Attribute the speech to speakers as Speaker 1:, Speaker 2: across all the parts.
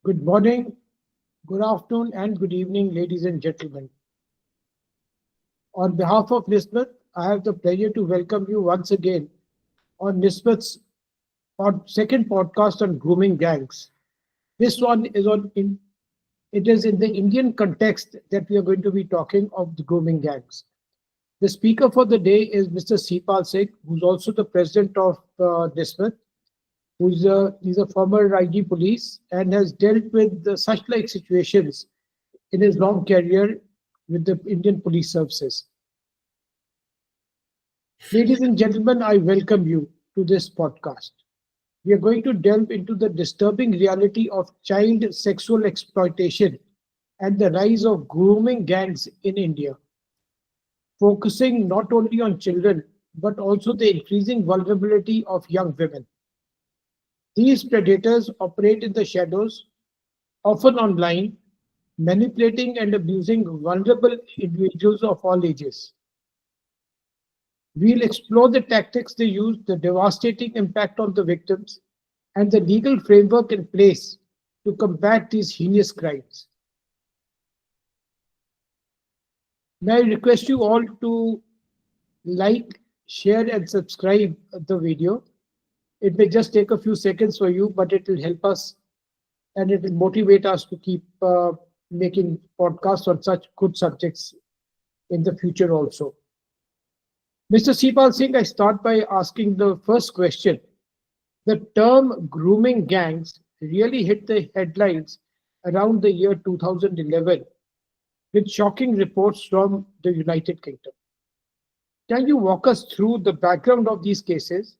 Speaker 1: Good morning, good afternoon, and good evening, ladies and gentlemen. On behalf of NISSMAT, I have the pleasure to welcome you once again on NISSMAT's second podcast on grooming gangs. This one is it is in the Indian context that we are going to be talking of the grooming gangs. The speaker for the day is Mr. Sipal Singh, who's also the president of NISSMAT, he's a former IG police and has dealt with such like situations in his long career with the Indian police services. Ladies and gentlemen, I welcome you to this podcast. We are going to delve into the disturbing reality of child sexual exploitation and the rise of grooming gangs in India, focusing not only on children but also the increasing vulnerability of young women. These predators operate in the shadows, often online, manipulating and abusing vulnerable individuals of all ages. We'll explore the tactics they use, the devastating impact on the victims, and the legal framework in place to combat these heinous crimes. May I request you all to like, share, and subscribe the video. It may just take a few seconds for you, but it will help us and it will motivate us to keep making podcasts on such good subjects in the future also. Mr. Sipal Singh, I start by asking the first question. The term grooming gangs really hit the headlines around the year 2011 with shocking reports from the United Kingdom. Can you walk us through the background of these cases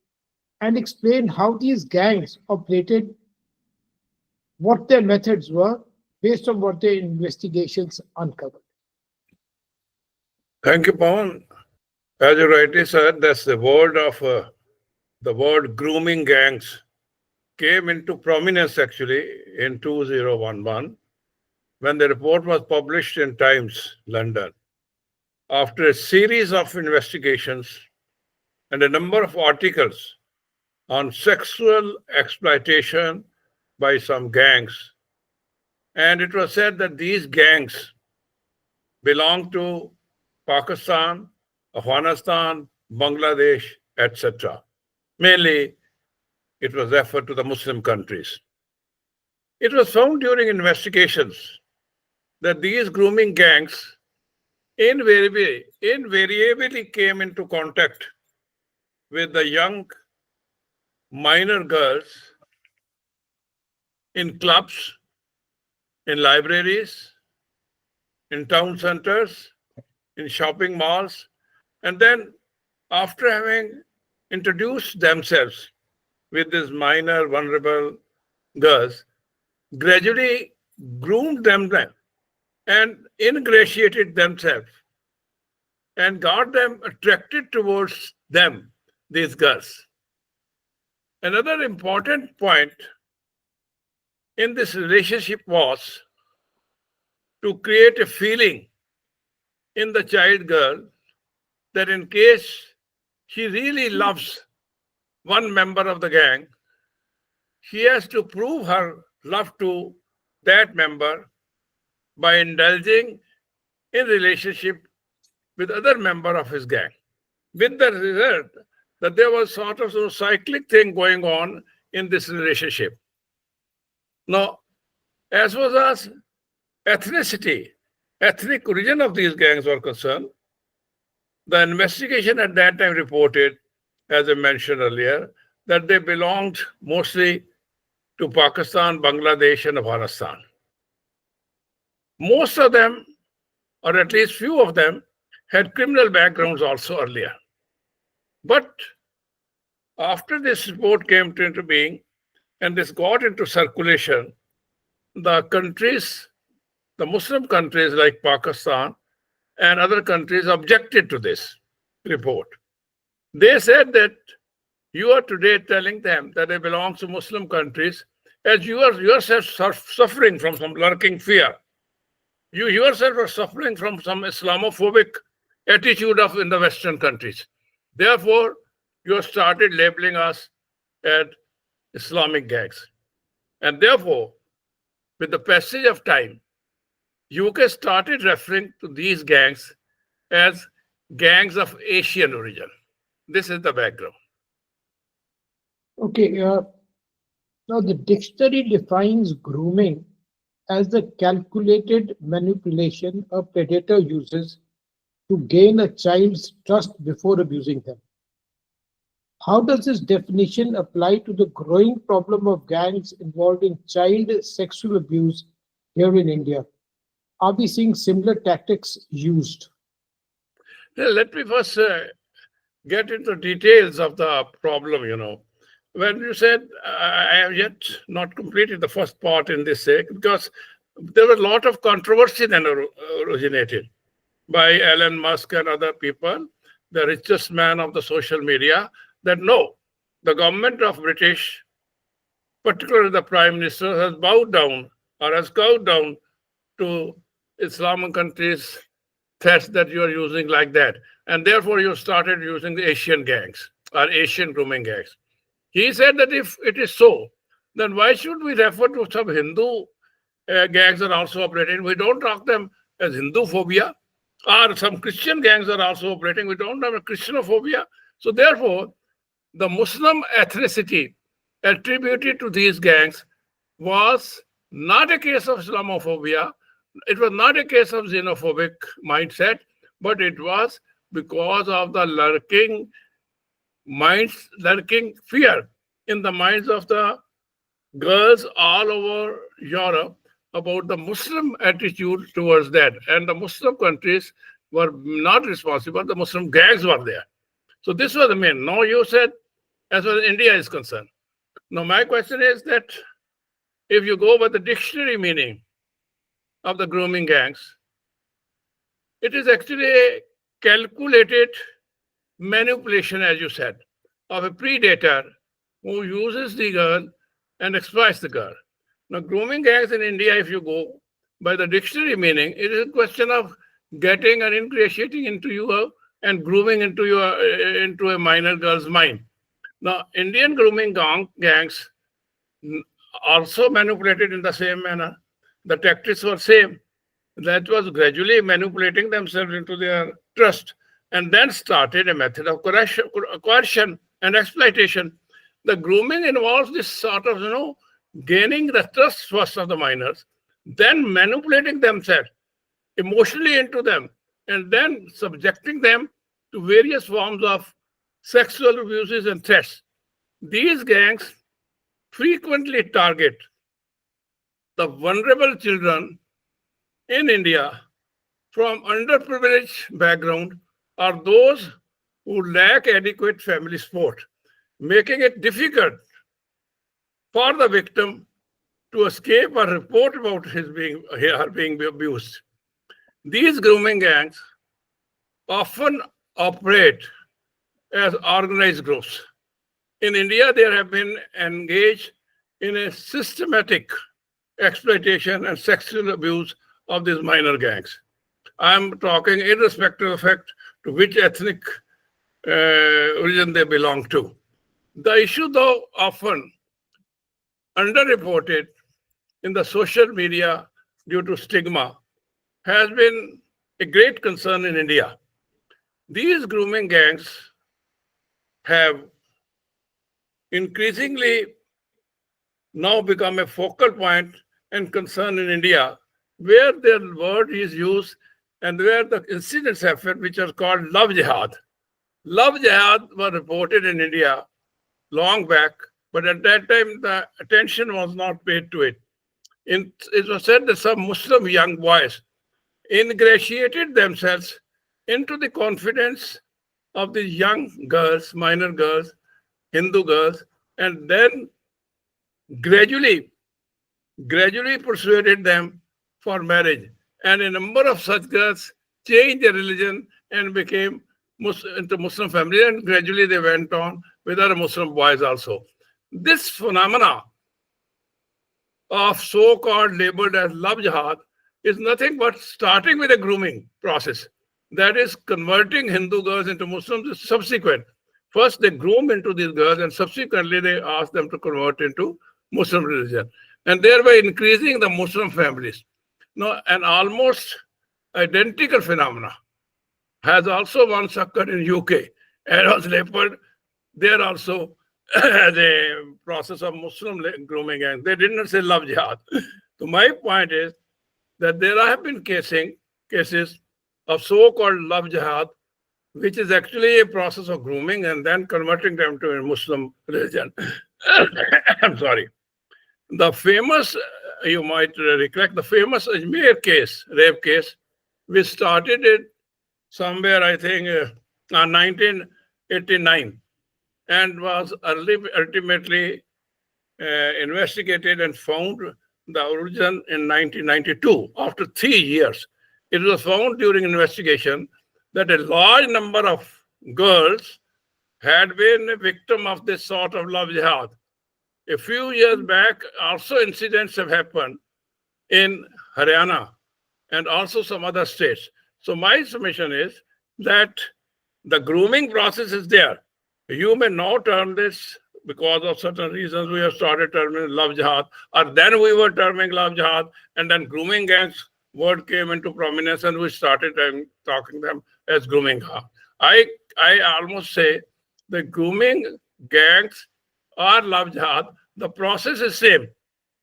Speaker 1: and explain how these gangs operated, what their methods were, based on what their investigations uncovered?
Speaker 2: Thank you, Pawan. As you rightly said, that's the word grooming gangs came into prominence actually in 2011 when the report was published in Times, London. After a series of investigations and a number of articles on sexual exploitation by some gangs. And it was said that these gangs belong to Pakistan, Afghanistan, Bangladesh, etc. Mainly, it was referred to the Muslim countries. It was found during investigations that these grooming gangs invariably came into contact with the young minor girls in clubs, in libraries, in town centers, in shopping malls, and then after having introduced themselves with these minor vulnerable girls, gradually groomed them and ingratiated themselves and got them attracted towards them, these girls. Another important point in this relationship was to create a feeling in the child girl that in case she really loves one member of the gang, she has to prove her love to that member by indulging in relationship with other member of his gang, with the result that there was sort of a cyclic thing going on in this relationship. Now, as far as ethnicity, ethnic origin of these gangs were concerned, the investigation at that time reported, as I mentioned earlier, that they belonged mostly to Pakistan, Bangladesh, and Afghanistan. Most of them, or at least few of them, had criminal backgrounds also earlier. But after this report came into being and this got into circulation, the countries, the Muslim countries like Pakistan and other countries objected to this report. They said that you are today telling them that they belong to Muslim countries as you are yourself suffering from some lurking fear. You yourself are suffering from some Islamophobic attitude in the Western countries. Therefore, you started labeling us as Islamic gangs. And therefore, with the passage of time, UK started referring to these gangs as gangs of Asian origin. This is the background.
Speaker 1: Okay, now the dictionary defines grooming as the calculated manipulation a predator uses to gain a child's trust before abusing them. How does this definition apply to the growing problem of gangs involving child sexual abuse here in India? Are we seeing similar tactics used?
Speaker 2: Now, let me first get into details of the problem. When you said, I have yet not completed the first part in this because there was a lot of controversy then originated by Elon Musk and other people, the richest man of the social media, that no, the government of British, particularly the Prime Minister, has bowed down or has cowed down to Islamic countries' threats that you are using like that. And therefore, you started using the Asian gangs or Asian grooming gangs. He said that if it is so, then why should we refer to some Hindu gangs are also operating? We don't talk them as Hindu phobia, or some Christian gangs are also operating. We don't have a Christianophobia. So therefore, the Muslim ethnicity attributed to these gangs was not a case of Islamophobia. It was not a case of xenophobic mindset, but it was because of the lurking fear in the minds of the girls all over Europe about the Muslim attitude towards that. And the Muslim countries were not responsible. The Muslim gangs were there. So this was the main. Now you said, as far as India is concerned. Now my question is that if you go by the dictionary meaning of the grooming gangs, it is actually a calculated manipulation, as you said, of a predator who uses the girl and exploits the girl. Now, grooming gangs in India, if you go by the dictionary meaning, it is a question of getting and ingratiating into you and grooming into a minor girl's mind. Now, Indian grooming gangs also manipulated in the same manner. The tactics were same. That was gradually manipulating themselves into their trust, and then started a method of coercion and exploitation. The grooming involves this sort of, gaining the trust first of the minors, then manipulating themselves emotionally into them, and then subjecting them to various forms of sexual abuses and threats. These gangs frequently target the vulnerable children in India from underprivileged background or those who lack adequate family support, making it difficult for the victim to escape or report about her being abused. These grooming gangs often operate as organized groups. In India, they have been engaged in a systematic exploitation and sexual abuse of these minor gangs. I'm talking irrespective of fact to which ethnic origin they belong to. The issue, though often underreported in the social media due to stigma, has been a great concern in India. These grooming gangs have increasingly now become a focal point and concern in India, where their word is used and where the incidents happen, which are called Love-Jihad. Love-Jihad were reported in India long back, but at that time the attention was not paid to it. It was said that some Muslim young boys ingratiated themselves into the confidence of the young girls, minor girls, Hindu girls, and then gradually persuaded them for marriage. And a number of such girls changed their religion and became into Muslim family, and gradually they went on with other Muslim boys also. This phenomena of so-called labeled as love jihad is nothing but starting with a grooming process. That is converting Hindu girls into Muslims is subsequent. First, they groom into these girls and subsequently they ask them to convert into Muslim religion. and thereby increasing the Muslim families. Now, an almost identical phenomena has also once occurred in UK and was referred there also as a process of Muslim grooming gangs. They did not say Love-Jihad. So my point is that there have been cases of so-called Love-Jihad, which is actually a process of grooming and then converting them to a Muslim religion. I'm sorry. The famous, you might recollect, the famous Ajmer case, rape case, which started it somewhere, I think, 1989, and was ultimately investigated and found the origin in 1992, after 3 years. It was found during investigation that a large number of girls had been a victim of this sort of Love-Jihad. A few years back, also incidents have happened in Haryana and also some other states. So my submission is that the grooming process is there. You may now term this, because of certain reasons we have started terming Love-Jihad, or then we were terming Love-Jihad, and then grooming gangs word came into prominence and we started talking them as grooming. I almost say the grooming gangs or Love-Jihad, the process is same.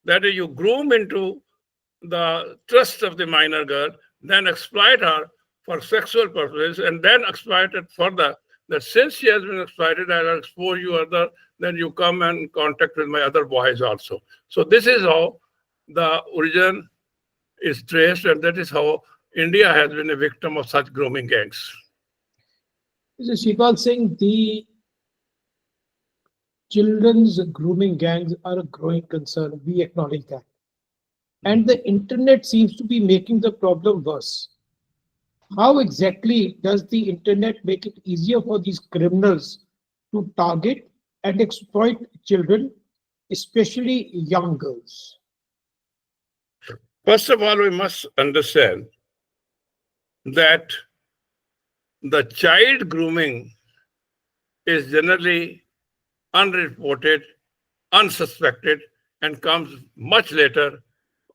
Speaker 2: That is, you groom into the trust of the minor girl, then exploit her for sexual purposes, and then exploit it further. That since she has been exploited, I will expose you other, then you come and contact with my other boys also. So this is how the origin is traced, and that is how India has been a victim of such grooming gangs.
Speaker 1: Mr. Shipal Singh, the children's grooming gangs are a growing concern. We acknowledge that. And the internet seems to be making the problem worse. How exactly does the internet make it easier for these criminals to target and exploit children, especially young girls?
Speaker 2: First of all, we must understand that the child grooming is generally unreported, unsuspected, and comes much later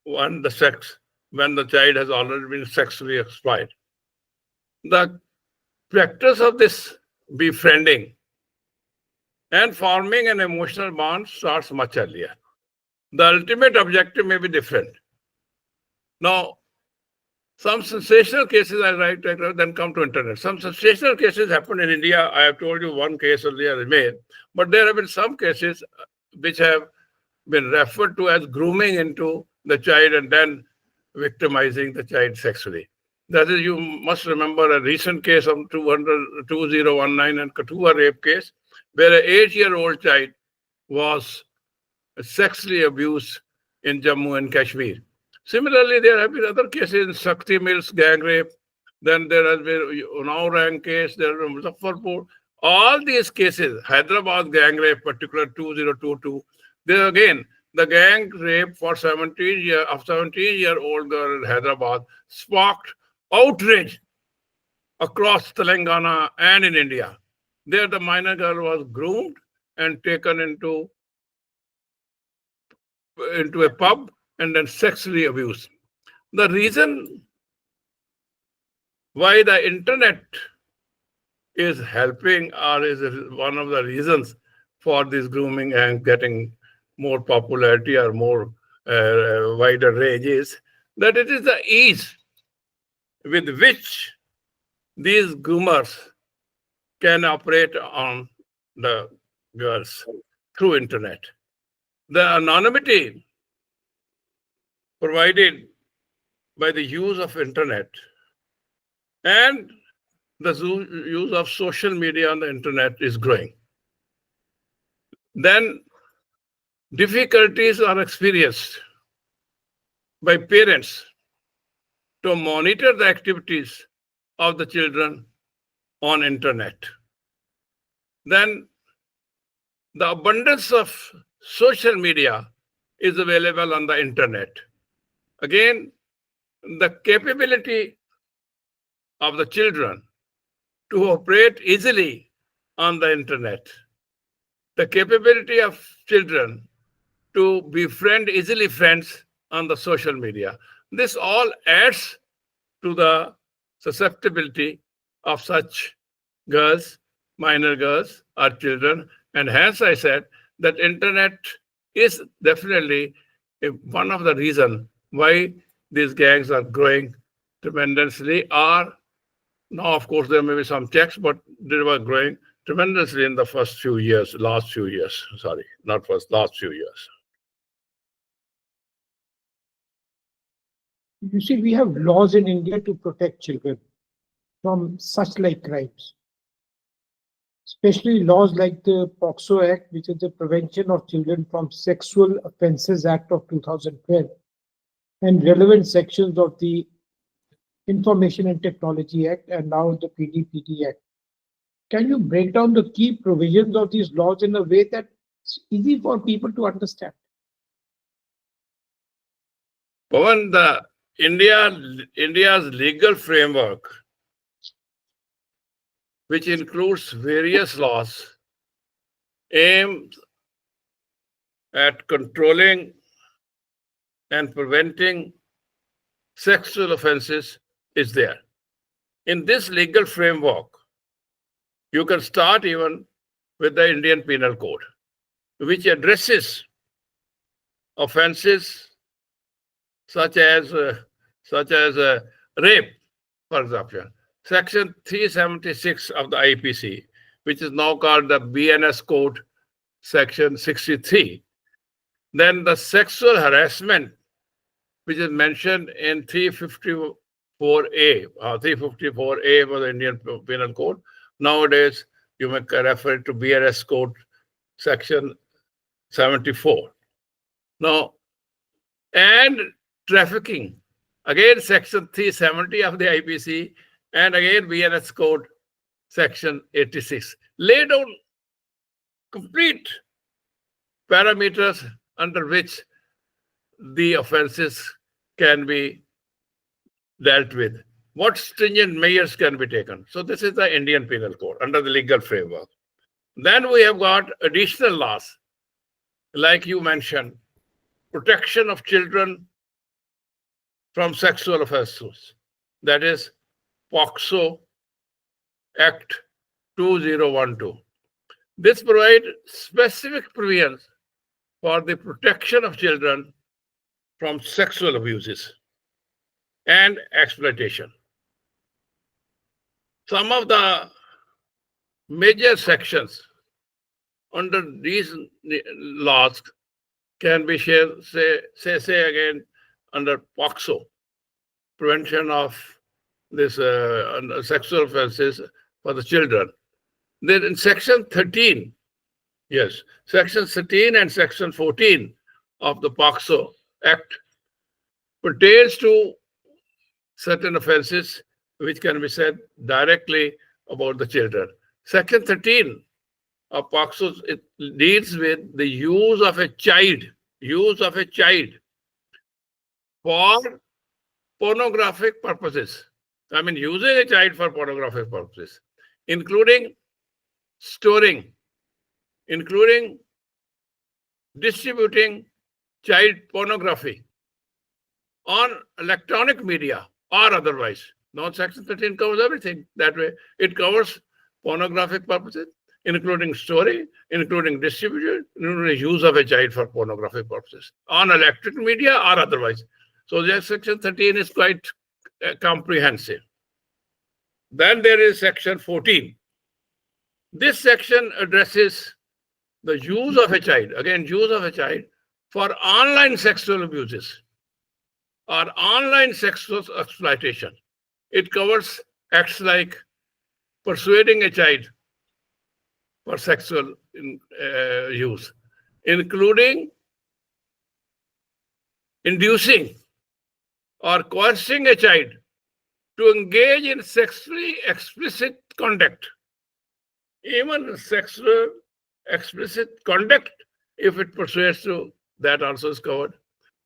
Speaker 2: when the child has already been sexually exploited. The practice of this befriending and forming an emotional bond starts much earlier. The ultimate objective may be different. Now, some sensational cases then come to internet. Some sensational cases happen in India. I have told you one case earlier made, but there have been some cases which have been referred to as grooming into the child and then victimizing the child sexually. That is, you must remember a recent case of 2019 and Kathua rape case, where an 8-year-old child was sexually abused in Jammu and Kashmir. Similarly, there have been other cases in Shakti Mills gang rape. Then there has been Unnao case, there is Muzaffarpur. All these cases, Hyderabad gang rape, particular 2022, there again, the gang rape for 17-year-old girl in Hyderabad sparked outrage across Telangana and in India. There, the minor girl was groomed and taken into a pub and then sexually abused. The reason why the internet is helping, or is one of the reasons for this grooming and getting more popularity or more wider range, is that it is the ease with which these groomers can operate on the girls through internet. The anonymity provided by the use of internet and the use of social media on the internet is growing. Then difficulties are experienced by parents to monitor the activities of the children on internet. Then the abundance of social media is available on the internet. Again, the capability of the children to operate easily on the internet, the capability of children to befriend easily friends on the social media. This all adds to the susceptibility of such girls, minor girls or children. And hence I said that internet is definitely one of the reasons why these gangs are growing tremendously. Or now, of course, there may be some checks, but they were growing tremendously in the first few years, last few years. Sorry, not first, last few years.
Speaker 1: You see, we have laws in India to protect children from such like crimes, especially laws like the POCSO Act, which is the Prevention of Children from Sexual Offences Act of 2012, and relevant sections of the Information and Technology Act and now the PDPD Act. Can you break down the key provisions of these laws in a way that's easy for people to understand?
Speaker 2: Pawan, India's legal framework, which includes various laws, aimed at controlling and preventing sexual offenses, is there. In this legal framework, you can start even with the Indian Penal Code, which addresses offenses such as rape, for example. Section 376 of the IPC, which is now called the BNS Code, Section 63. Then the sexual harassment, which is mentioned in 354A, 354A for the Indian Penal Code. Nowadays, you may refer to BNS Code, Section 74. Now, and trafficking, again, Section 370 of the IPC, and again, BNS Code, Section 86. Lay down complete parameters under which the offenses can be dealt with. What stringent measures can be taken? So this is the Indian Penal Code under the legal framework. Then we have got additional laws, like you mentioned, protection of children from sexual offenses. That is POCSO Act 2012. This provides specific provisions for the protection of children from sexual abuses and exploitation. Some of the major sections under these laws can be shared, say again, under POCSO, prevention of this sexual offenses for the children. Then in Section 13, yes, Section 13 and Section 14 of the POCSO Act pertains to certain offenses which can be said directly about the children. Section 13 of POCSO, it deals with the use of a child for pornographic purposes. I mean, using a child for pornographic purposes, including storing, including distributing child pornography on electronic media or otherwise. Now, Section 13 covers everything that way. It covers pornographic purposes, including storing, including distribution, including use of a child for pornographic purposes on electric media or otherwise. So, Section 13 is quite comprehensive. Then there is Section 14. This section addresses the use of a child, again, use of a child for online sexual abuses or online sexual exploitation. It covers acts like persuading a child for sexual use, including inducing or coercing a child to engage in sexually explicit conduct. Even sexual explicit conduct, if it persuades to, that also is covered.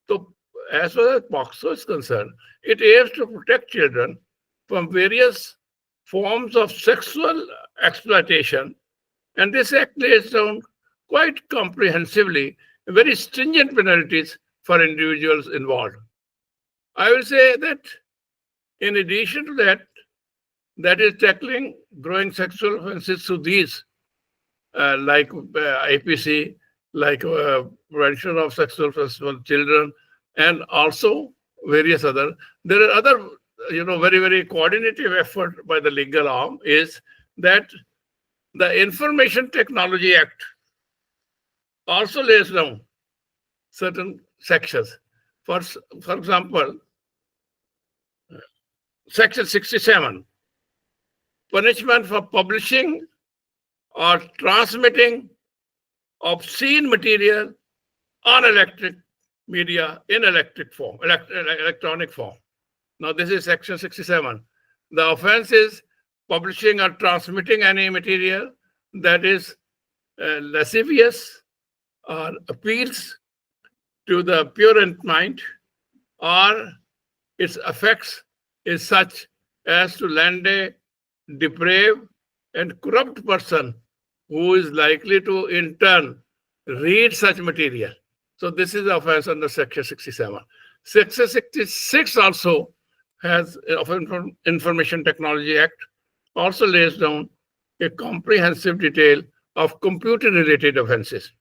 Speaker 2: So, as far as POCSO is concerned, it aims to protect children from various forms of sexual exploitation, and this act lays down quite comprehensively very stringent penalties for individuals involved. I will say that in addition to that, that is tackling growing sexual offenses through these, like IPC, like prevention of sexual offenses for children, and also various other. There are other, very, very coordinative effort by the legal arm is that the Information Technology Act also lays down certain sections. For example, Section 67, punishment for publishing or transmitting obscene material on electric media in electronic form. Now, this is Section 67. The offense is publishing or transmitting any material that is lascivious or appeals to the pure mind, or its effects is such as to land a depraved and corrupt person who is likely to in turn read such material. So this is the offense under Section 67. Section 66 also has of Information Technology Act also lays down a comprehensive detail of computer-related offenses.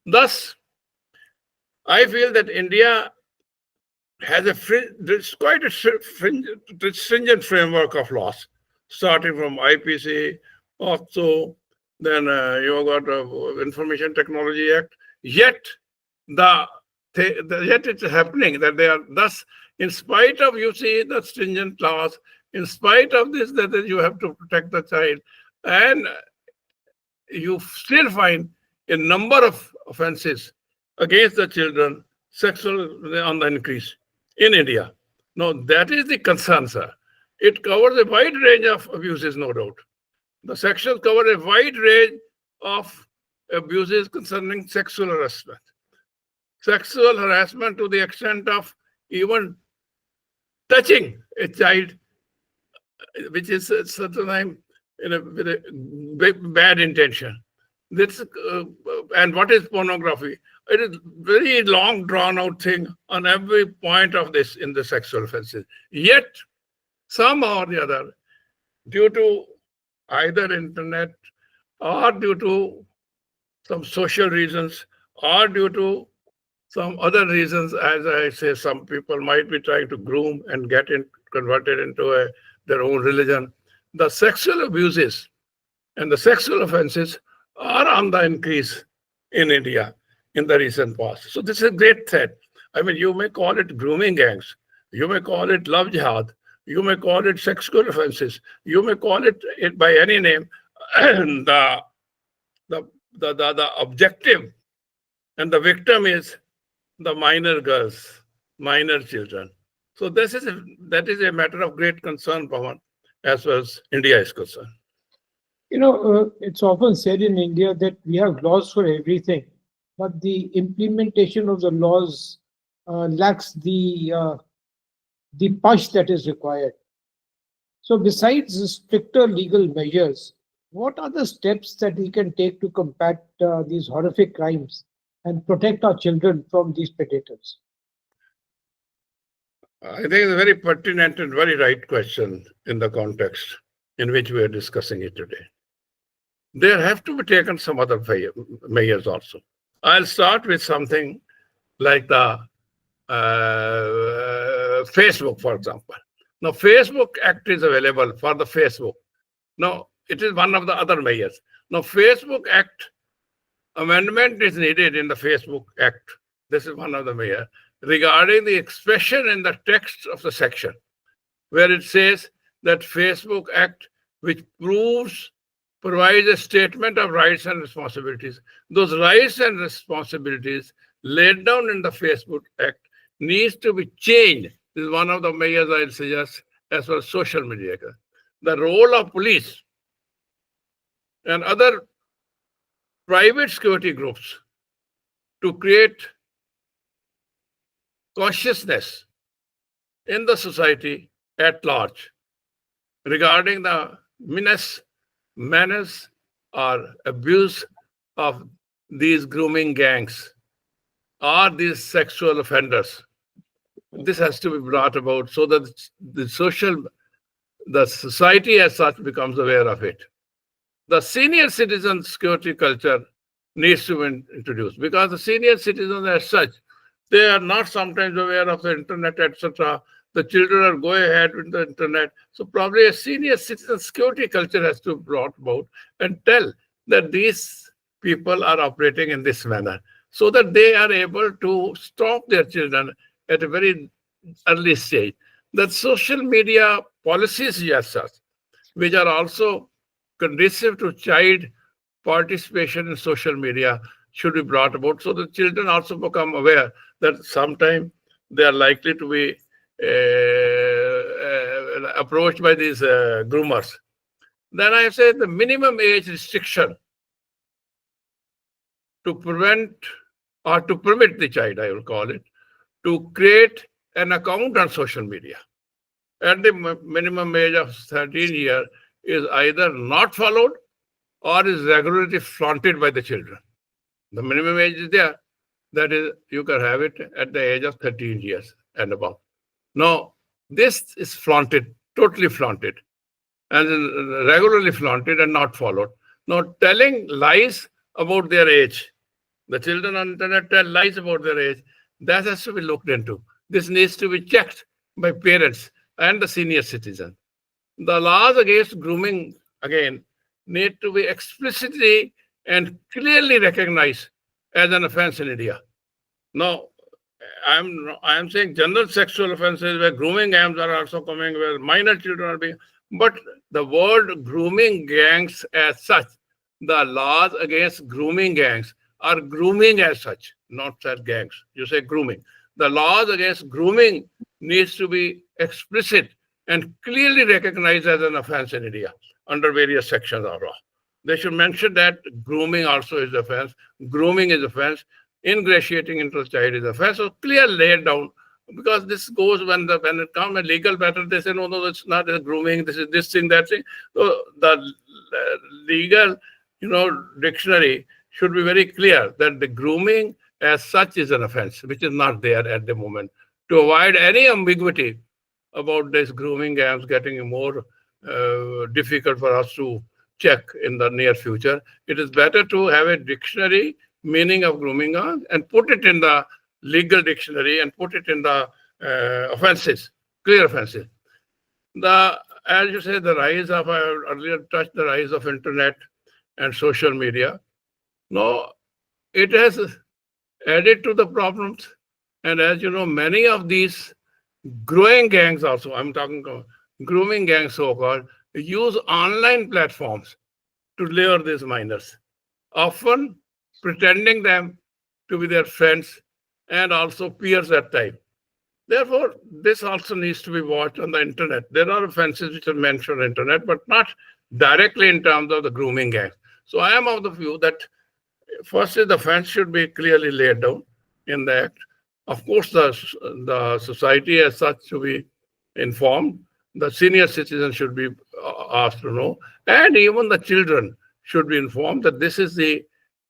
Speaker 2: Thus, I feel that India has there's quite a stringent framework of laws, starting from IPC, POCSO, then you got Information Technology Act. Yet, yet it's happening that they are thus, in spite of the stringent laws, in spite of this that you have to protect the child, and you still find a number of offenses against the children, sexual on the increase in India. Now, that is the concern, sir. It covers a wide range of abuses, no doubt. The sections cover a wide range of abuses concerning sexual harassment. Sexual harassment to the extent of even touching a child, which is sometimes with a bad intention. This and what is pornography? It is very long, drawn-out thing on every point of this in the sexual offenses. Yet, somehow or the other, due to either internet or due to some social reasons or due to some other reasons, as I say, some people might be trying to groom and get converted into their own religion. The sexual abuses and the sexual offenses are on the increase in India in the recent past. So this is a great threat. I mean, you may call it grooming gangs, you may call it Love-Jihad, you may call it sexual offenses, you may call it by any name. the objective and the victim is the minor girls, minor children. So that is a matter of great concern, Pawan, as far as India is concerned.
Speaker 1: It's often said in India that we have laws for everything, but the implementation of the laws lacks the push that is required. So, besides the stricter legal measures, what are the steps that we can take to combat these horrific crimes and protect our children from these predators?
Speaker 2: I think it's a very pertinent and very right question in the context in which we are discussing it today. There have to be taken some other measures also. I'll start with something like the Facebook, for example. Now, Facebook Act is available for the Facebook. Now, it is one of the other measures. Now, Facebook Act amendment is needed in the Facebook Act. This is one of the measures regarding the expression in the text of the section, where it says that Facebook Act, which provides a statement of rights and responsibilities. Those rights and responsibilities laid down in the Facebook Act needs to be changed. This is one of the measures I suggest as far as social media. The role of police and other private security groups to create consciousness in the society at large regarding the menace or abuse of these grooming gangs are these sexual offenders. This has to be brought about so that the society as such becomes aware of it. The senior citizen security culture needs to be introduced, because the senior citizens as such, they are not sometimes aware of the internet, etc. The children are going ahead with the internet. So probably a senior citizen security culture has to be brought about and tell that these people are operating in this manner, so that they are able to stop their children at a very early stage. That social media policies as such, which are also conducive to child participation in social media, should be brought about, so the children also become aware that sometime they are likely to be approached by these groomers. Then I say the minimum age restriction to prevent or to permit the child, I will call it, to create an account on social media at the minimum age of 13 years is either not followed or is regularly flaunted by the children. The minimum age is there. That is, you can have it at the age of 13 years and above. Now, this is flaunted, totally flaunted, and regularly flaunted and not followed. Now, telling lies about their age. The children on the internet tell lies about their age. That has to be looked into. This needs to be checked by parents and the senior citizen. The laws against grooming, again, need to be explicitly and clearly recognized as an offense in India. Now, I'm saying general sexual offenses where grooming gangs are also coming, where minor children are being, but the word grooming gangs as such, the laws against grooming gangs are grooming as such, not as gangs. You say grooming. The laws against grooming needs to be explicit and clearly recognized as an offense in India under various sections of law. They should mention that grooming also is offense, grooming is offense, ingratiating into a child is offense. So clear laid down, because this goes when it comes a legal matter, they say no, it's not a grooming. This is this thing, that thing. So the legal, dictionary should be very clear that the grooming as such is an offense, which is not there at the moment. To avoid any ambiguity about this grooming gangs getting more difficult for us to check in the near future, it is better to have a dictionary meaning of grooming gang and put it in the legal dictionary and put it in the offenses, clear offenses. As you say, the rise of, I earlier touched the rise of internet and social media. No, it has added to the problems. And as you know, many of these growing gangs also, I'm talking about grooming gangs so-called, use online platforms to lure these minors, often pretending them to be their friends and also peers at times. Therefore, this also needs to be watched on the internet. There are offenses which are mentioned on the internet, but not directly in terms of the grooming gangs. So I am of the view that firstly, the offense should be clearly laid down in the act. Of course, the society as such should be informed. The senior citizen should be asked to know, and even the children should be informed that this is the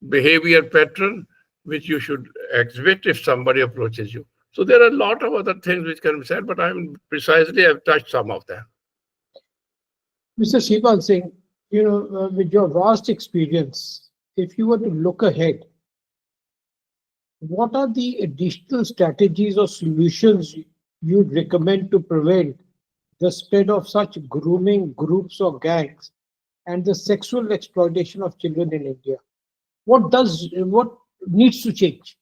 Speaker 2: behavior pattern which you should exhibit if somebody approaches you. So there are a lot of other things which can be said, but I've touched some of them.
Speaker 1: Mr. Shipal Singh, with your vast experience, if you were to look ahead, what are the additional strategies or solutions you'd recommend to prevent the spread of such grooming groups or gangs and the sexual exploitation of children in India? What needs to change?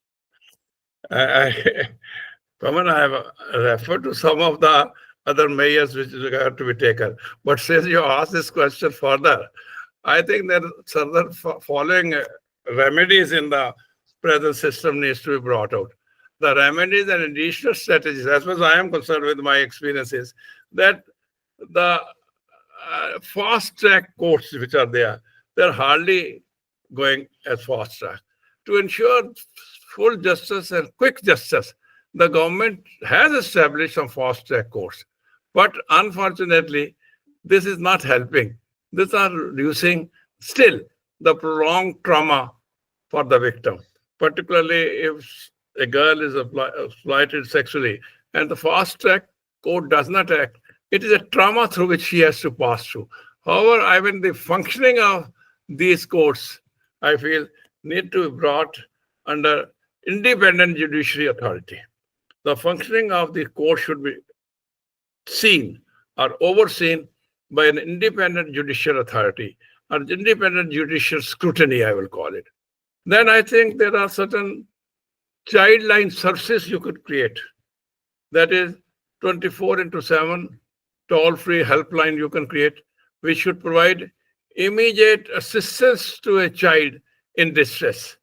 Speaker 2: Paman, I have referred to some of the other measures which are to be taken. But since you asked this question further, I think that certain following remedies in the present system needs to be brought out. The remedies and additional strategies, as far as I am concerned with my experiences, that the fast-track courts which are there, they're hardly going as fast-track. To ensure full justice and quick justice, the government has established some fast-track courts. But unfortunately, this is not helping. These are reducing still the prolonged trauma for the victim, particularly if a girl is exploited sexually, and the fast track code does not act, it is a trauma through which she has to pass through. However, I mean, the functioning of these courts, I feel, need to be brought under independent judiciary authority. The functioning of the court should be seen or overseen by an independent judicial authority or independent judicial scrutiny, I will call it. Then I think there are certain child line services you could create. That is 24 into 7 toll-free helpline you can create, which should provide immediate assistance to a child in distress.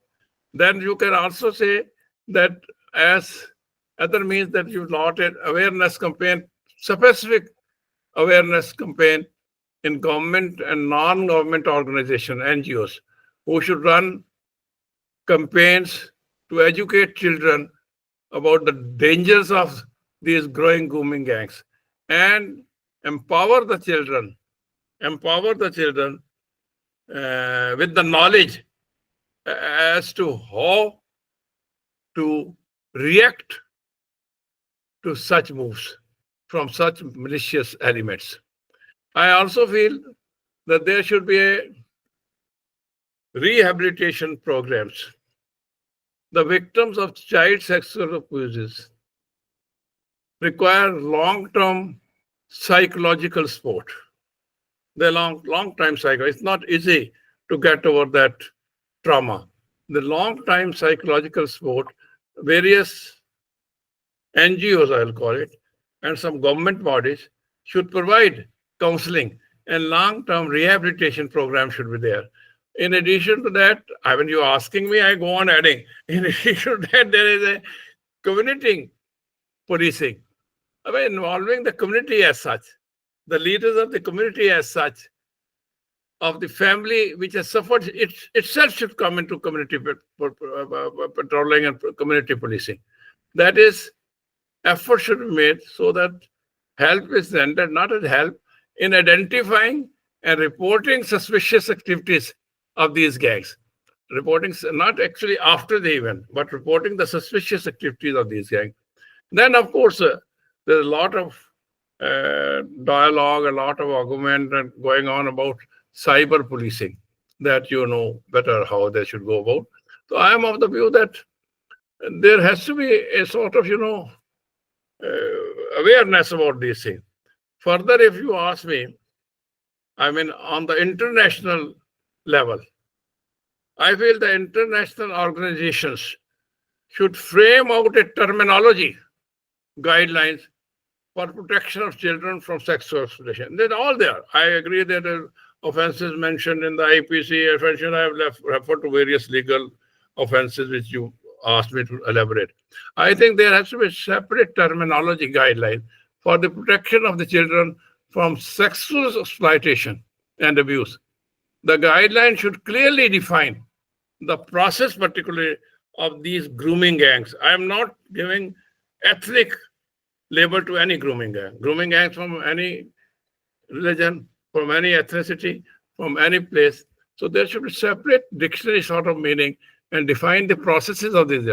Speaker 2: Then you can also say that as other means that you launch an awareness campaign, specific awareness campaign in government and non-government organization, NGOs, who should run campaigns to educate children about the dangers of these growing grooming gangs and empower the children with the knowledge as to how to react to such moves from such malicious elements. I also feel that there should be a rehabilitation programs. The victims of child sexual abuses require long-term psychological support. The long-time cycle. It's not easy to get over that trauma. The long-time psychological support, various NGOs, I'll call it, and some government bodies should provide counseling and long-term rehabilitation program should be there. In addition to that, when you're asking me, I go on adding, in addition to that, there is a community policing, involving the community as such, the leaders of the community as such, of the family which has suffered, it itself should come into community patrolling and community policing. That is, effort should be made so that help is rendered, not as help, in identifying and reporting suspicious activities of these gangs. Reporting, not actually after the event, but reporting the suspicious activities of these gangs. Then, of course, there's a lot of dialogue, a lot of argument going on about cyber policing that you know better how they should go about. So I am of the view that there has to be a sort of, awareness about these things. Further, if you ask me, on the international level, I feel the international organizations should frame out a terminology, guidelines for protection of children from sexual exploitation. They're all there. I agree that there are offenses mentioned in the IPC. I have referred to various legal offenses which you asked me to elaborate. I think there has to be a separate terminology guideline for the protection of the children from sexual exploitation and abuse. The guideline should clearly define the process, particularly of these grooming gangs. I am not giving ethnic label to any grooming gang. Grooming gangs from any religion, from any ethnicity, from any place. So there should be separate dictionary sort of meaning and define the processes of this.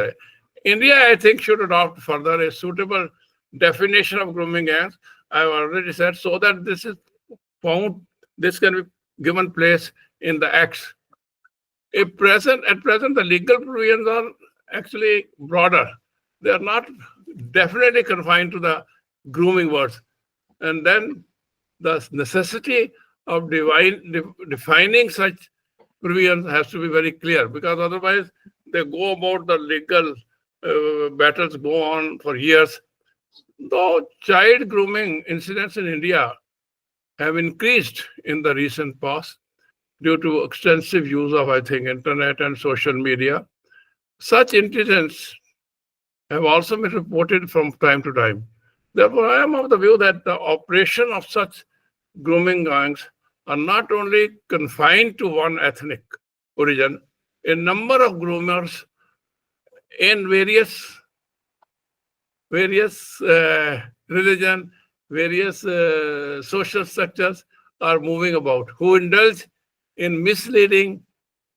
Speaker 2: India, I think, should adopt further a suitable definition of grooming gangs. I've already said, so that this is found, this can be given place in the acts. At present, the legal provisions are actually broader. They are not definitely confined to the grooming words. And then the necessity of defining such provisions has to be very clear, because otherwise they go about the legal battles go on for years. Though child grooming incidents in India have increased in the recent past due to extensive use of, I think, internet and social media, such incidents have also been reported from time to time. Therefore, I am of the view that the operation of such grooming gangs are not only confined to one ethnic origin. A number of groomers in various religion, various social structures are moving about, who indulge in misleading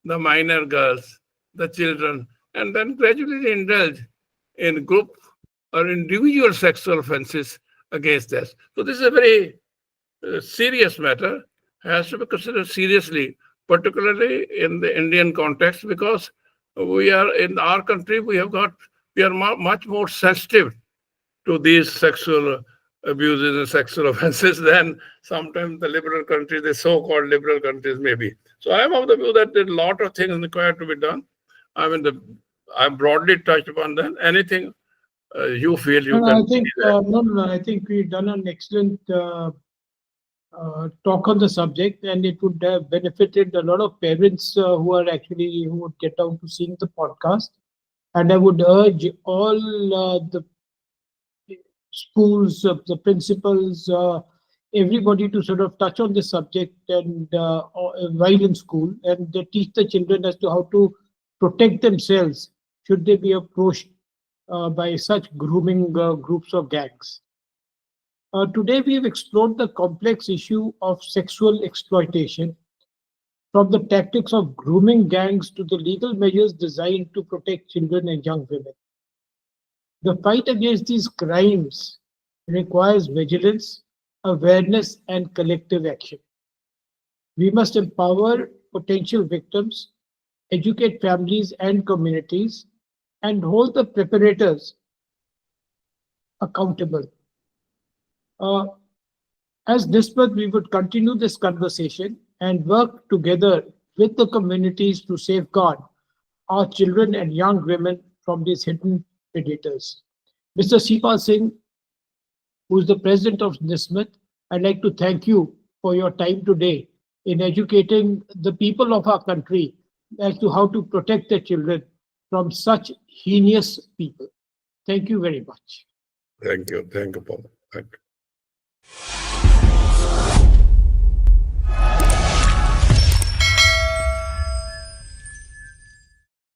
Speaker 2: the minor girls, the children, and then gradually they indulge in group or individual sexual offences against us. So this is a very serious matter, has to be considered seriously, particularly in the Indian context, because we are in our country, we are much more sensitive to these sexual abuses and sexual offences than sometimes the liberal countries, the so-called liberal countries maybe. So I am of the view that there are a lot of things required to be done. I mean, I'm broadly touched upon that. Anything you feel you
Speaker 1: No,
Speaker 2: can
Speaker 1: I think
Speaker 2: see there?
Speaker 1: no. I think we've done an excellent talk on the subject, and it would have benefited a lot of parents who would get down to seeing the podcast. And I would urge all the schools, the principals, everybody to sort of touch on this subject and while in school, and they teach the children as to how to protect themselves should they be approached by such grooming groups of gangs. Today, we have explored the complex issue of sexual exploitation, from the tactics of grooming gangs to the legal measures designed to protect children and young women. The fight against these crimes requires vigilance, awareness, and collective action. We must empower potential victims, educate families and communities, and hold the perpetrators accountable. Uh, as NISSMAT, we would continue this conversation and work together with the communities to safeguard our children and young women from these hidden predators. Mr. Sipal Singh, who is the president of NISSMAT, I'd like to thank you for your time today in educating the people of our country as to how to protect their children from such heinous people. Thank you very much.
Speaker 2: Thank you, Paul. Thank you.